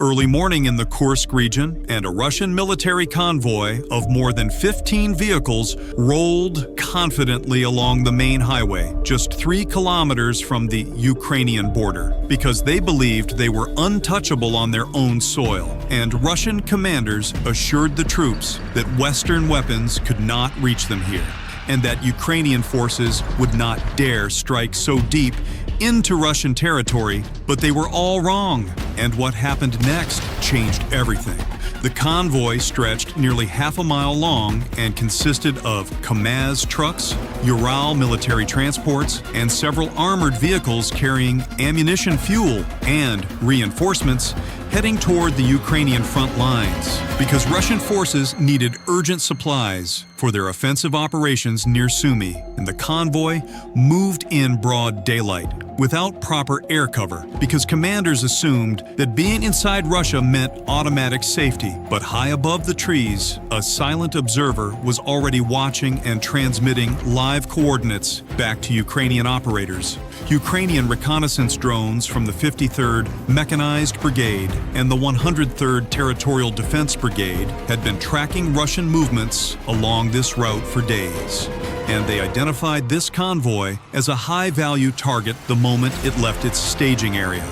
early morning in the Kursk region, and a Russian military convoy of more than 15 vehicles rolled confidently along the main highway, just 3 kilometers from the Ukrainian border, because they believed they were untouchable on their own soil, and Russian commanders assured the troops that Western weapons could not reach them here, and that Ukrainian forces would not dare strike so deep into Russian territory, but they were all wrong. And what happened next changed everything. The convoy stretched nearly half a mile long and consisted of kamikaze trucks, Ural military transports, and several armored vehicles carrying ammunition, fuel, and reinforcements heading toward the Ukrainian front lines, because Russian forces needed urgent supplies for their offensive operations near Sumy, and the convoy moved in broad daylight, without proper air cover, because commanders assumed that being inside Russia meant automatic safety. But high above the trees, a silent observer was already watching and transmitting live coordinates back to Ukrainian operators. Ukrainian reconnaissance drones from the 53rd Mechanized Brigade and the 103rd Territorial Defense Brigade had been tracking Russian movements along this route for days, and they identified this convoy as a high-value target the moment it left its staging area,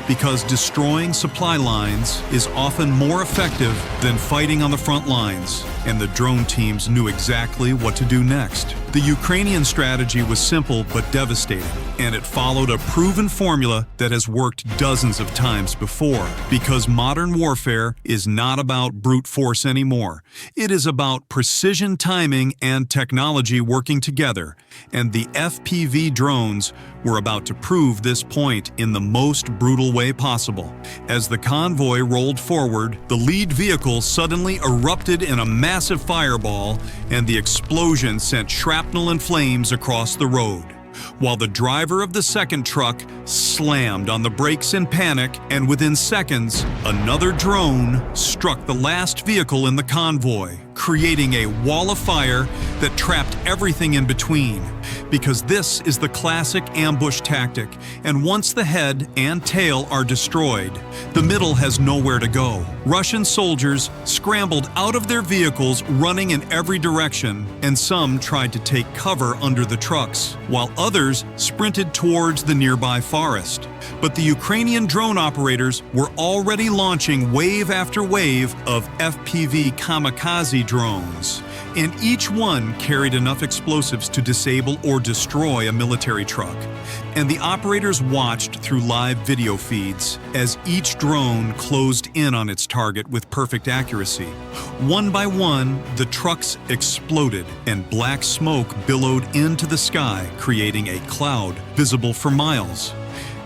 because destroying supply lines is often more effective than fighting on the front lines, and the drone teams knew exactly what to do next. The Ukrainian strategy was simple but devastating, and it followed a proven formula that has worked dozens of times before, because modern warfare is not about brute force anymore. It is about precision timing and technology working together, and the FPV drones were about to prove this point in the most brutal way possible. As the convoy rolled forward, the lead vehicle suddenly erupted in a massive fireball, and the explosion sent shrapnel and flames across the road, while the driver of the second truck slammed on the brakes in panic, and within seconds, another drone struck the last vehicle in the convoy, creating a wall of fire that trapped everything in between, because this is the classic ambush tactic, and once the head and tail are destroyed, the middle has nowhere to go. Russian soldiers scrambled out of their vehicles running in every direction, and some tried to take cover under the trucks, while others sprinted towards the nearby forest. But the Ukrainian drone operators were already launching wave after wave of FPV kamikaze drones, and each one carried enough explosives to disable or destroy a military truck. And the operators watched through live video feeds as each drone closed in on its target with perfect accuracy. One by one, the trucks exploded, and black smoke billowed into the sky, creating a cloud visible for miles.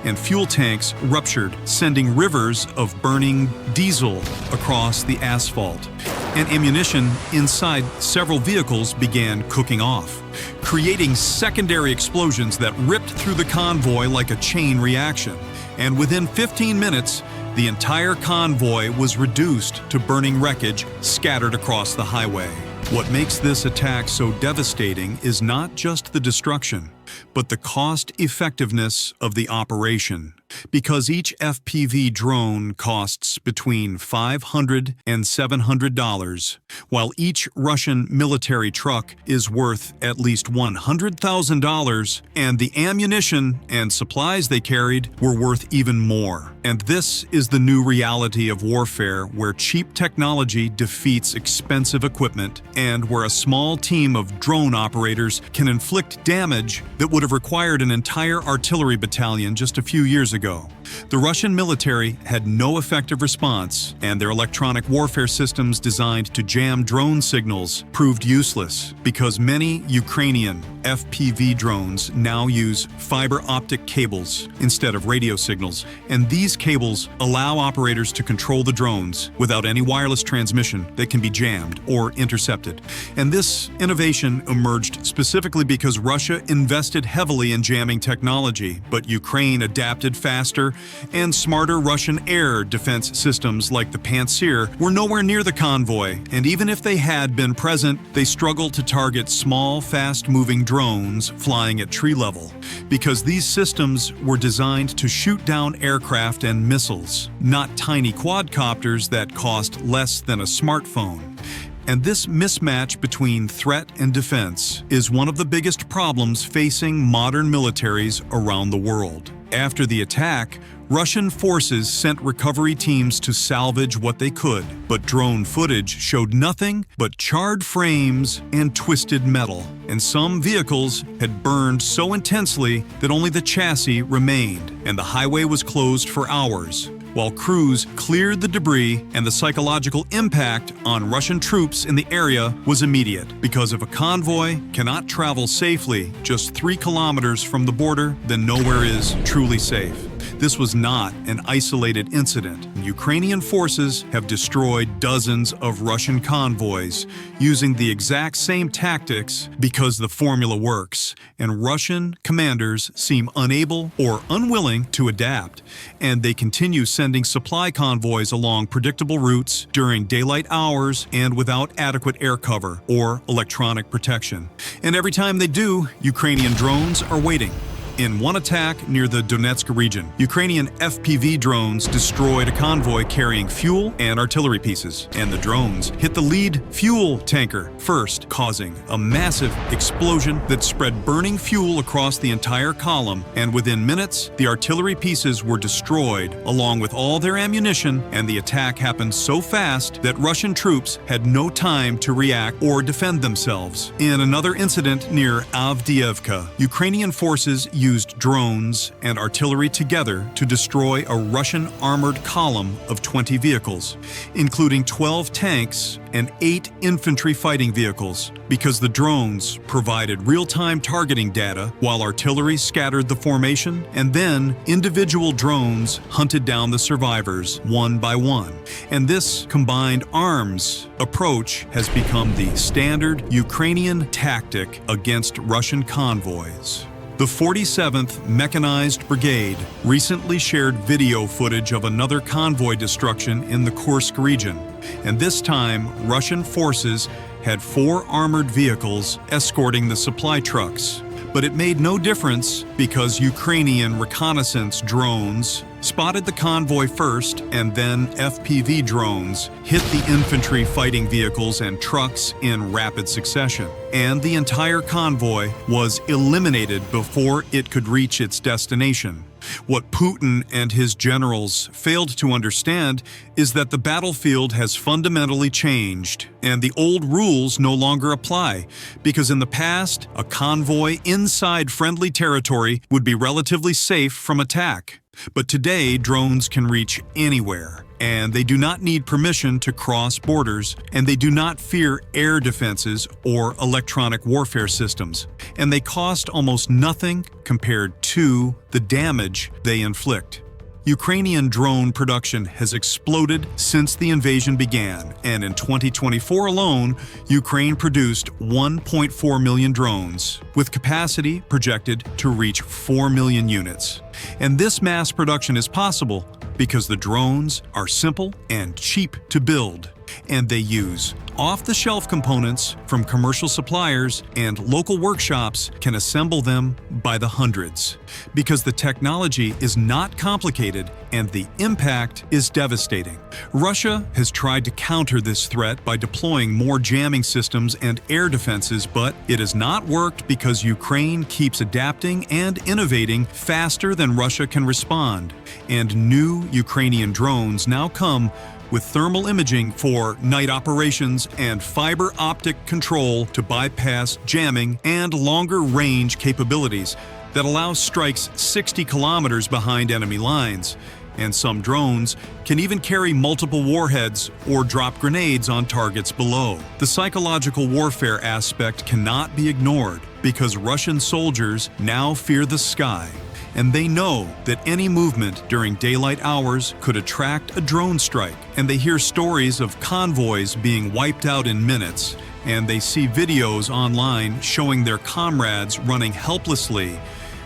And fuel tanks ruptured, sending rivers of burning diesel across the asphalt. And ammunition inside several vehicles began cooking off, creating secondary explosions that ripped through the convoy like a chain reaction. And within 15 minutes, the entire convoy was reduced to burning wreckage scattered across the highway. What makes this attack so devastating is not just the destruction, but the cost-effectiveness of the operation, because each FPV drone costs between $500 and $700, while each Russian military truck is worth at least $100,000, and the ammunition and supplies they carried were worth even more. And this is the new reality of warfare, where cheap technology defeats expensive equipment, and where a small team of drone operators can inflict damage that would have required an entire artillery battalion just a few years ago. The Russian military had no effective response, and their electronic warfare systems designed to jam drone signals proved useless, because many Ukrainian FPV drones now use fiber optic cables instead of radio signals, and these cables allow operators to control the drones without any wireless transmission that can be jammed or intercepted. And this innovation emerged specifically because Russia invested heavily in jamming technology, but Ukraine adapted faster and smarter Russian air defense systems like the Pantsir were nowhere near the convoy, and even if they had been present, they struggled to target small, fast-moving drones flying at tree level, because these systems were designed to shoot down aircraft and missiles, not tiny quadcopters that cost less than a smartphone. And this mismatch between threat and defense is one of the biggest problems facing modern militaries around the world. After the attack, Russian forces sent recovery teams to salvage what they could, but drone footage showed nothing but charred frames and twisted metal, and some vehicles had burned so intensely that only the chassis remained, and the highway was closed for hours, while crews cleared the debris, and the psychological impact on Russian troops in the area was immediate, because if a convoy cannot travel safely just 3 kilometers from the border, then nowhere is truly safe. This was not an isolated incident. Ukrainian forces have destroyed dozens of Russian convoys using the exact same tactics because the formula works, and Russian commanders seem unable or unwilling to adapt, and they continue sending supply convoys along predictable routes during daylight hours and without adequate air cover or electronic protection. And every time they do, Ukrainian drones are waiting. In one attack near the Donetsk region, Ukrainian FPV drones destroyed a convoy carrying fuel and artillery pieces, and the drones hit the lead fuel tanker first, causing a massive explosion that spread burning fuel across the entire column, and within minutes, the artillery pieces were destroyed along with all their ammunition, and the attack happened so fast that Russian troops had no time to react or defend themselves. In another incident near Avdiivka, Ukrainian forces used drones and artillery together to destroy a Russian armored column of 20 vehicles, including 12 tanks and 8 infantry fighting vehicles, because the drones provided real-time targeting data while artillery scattered the formation, and then individual drones hunted down the survivors one by one. And this combined arms approach has become the standard Ukrainian tactic against Russian convoys. The 47th Mechanized Brigade recently shared video footage of another convoy destruction in the Kursk region, and this time Russian forces had 4 armored vehicles escorting the supply trucks. But it made no difference because Ukrainian reconnaissance drones spotted the convoy first, and then FPV drones hit the infantry fighting vehicles and trucks in rapid succession. And the entire convoy was eliminated before it could reach its destination. What Putin and his generals failed to understand is that the battlefield has fundamentally changed, and the old rules no longer apply, because in the past, a convoy inside friendly territory would be relatively safe from attack. But today, drones can reach anywhere, and they do not need permission to cross borders, and they do not fear air defenses or electronic warfare systems, and they cost almost nothing compared to the damage they inflict. Ukrainian drone production has exploded since the invasion began, and in 2024 alone, Ukraine produced 1.4 million drones, with capacity projected to reach 4 million units. And this mass production is possible because the drones are simple and cheap to build, and they use off-the-shelf components from commercial suppliers, and local workshops can assemble them by the hundreds, because the technology is not complicated and the impact is devastating. Russia has tried to counter this threat by deploying more jamming systems and air defenses, but it has not worked because Ukraine keeps adapting and innovating faster than Russia can respond, and new Ukrainian drones now come with thermal imaging for night operations and fiber optic control to bypass jamming, and longer range capabilities that allow strikes 60 kilometers behind enemy lines. And some drones can even carry multiple warheads or drop grenades on targets below. The psychological warfare aspect cannot be ignored because Russian soldiers now fear the sky, and they know that any movement during daylight hours could attract a drone strike. And they hear stories of convoys being wiped out in minutes, and they see videos online showing their comrades running helplessly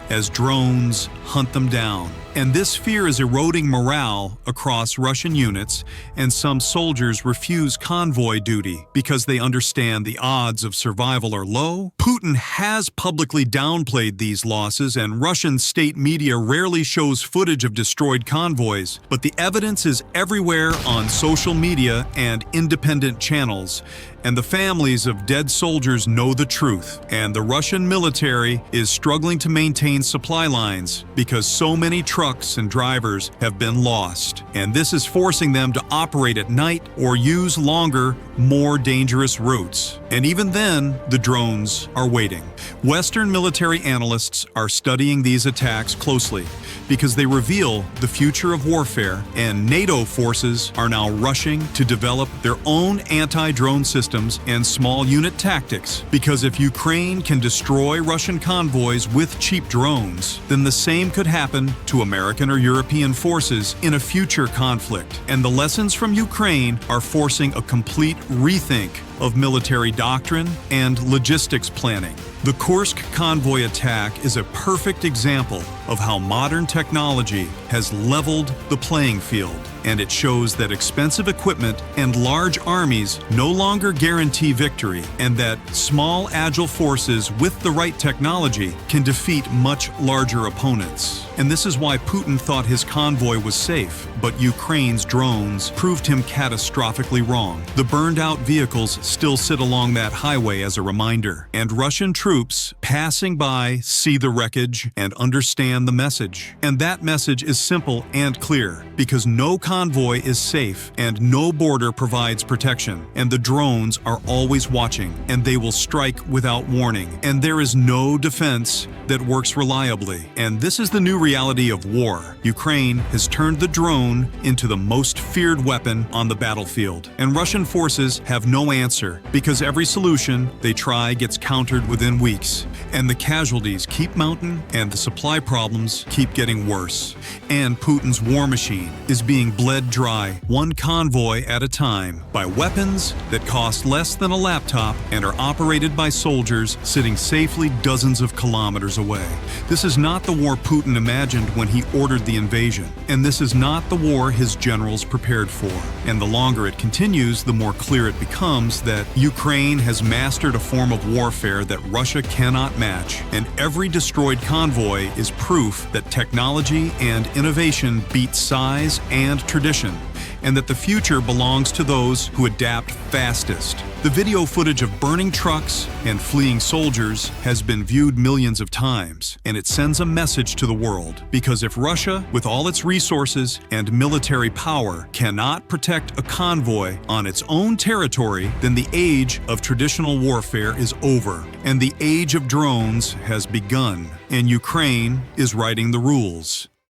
as drones hunt them down. And this fear is eroding morale across Russian units, and some soldiers refuse convoy duty because they understand the odds of survival are low. Putin has publicly downplayed these losses, and Russian state media rarely shows footage of destroyed convoys, but the evidence is everywhere on social media and independent channels. And the families of dead soldiers know the truth, and the Russian military is struggling to maintain supply lines because so many trucks and drivers have been lost. And this is forcing them to operate at night or use longer, more dangerous routes. And even then, the drones are waiting. Western military analysts are studying these attacks closely because they reveal the future of warfare, and NATO forces are now rushing to develop their own anti-drone systems and small unit tactics. Because if Ukraine can destroy Russian convoys with cheap drones, then the same could happen to American or European forces in a future conflict. And the lessons from Ukraine are forcing a complete rethink of military doctrine and logistics planning. The Kursk convoy attack is a perfect example of how modern technology has leveled the playing field, and it shows that expensive equipment and large armies no longer guarantee victory, and that small, agile forces with the right technology can defeat much larger opponents. And this is why Putin thought his convoy was safe, but Ukraine's drones proved him catastrophically wrong. The burned-out vehicles still sit along that highway as a reminder, and Russian troops passing by see the wreckage and understand the message. And that message is simple and clear, because no convoy is safe and no border provides protection, and the drones are always watching, and they will strike without warning, and there is no defense that works reliably. And this is the new reality of war. Ukraine has turned the drone into the most feared weapon on the battlefield, and Russian forces have no answer, because every solution they try gets countered within weeks, and the casualties keep mounting and the supply problems keep getting worse. And Putin's war machine is being bled dry, one convoy at a time, by weapons that cost less than a laptop and are operated by soldiers sitting safely dozens of kilometers away. This is not the war Putin imagined when he ordered the invasion, and this is not the war his generals prepared for. And the longer it continues, the more clear it becomes that Ukraine has mastered a form of warfare that Russia cannot match, and every destroyed convoy is proof that technology and innovation beat size and tradition, and that the future belongs to those who adapt fastest. The video footage of burning trucks and fleeing soldiers has been viewed millions of times, and it sends a message to the world, because if Russia, with all its resources and military power, cannot protect a convoy on its own territory, then the age of traditional warfare is over, and the age of drones has begun, and Ukraine is writing the rules.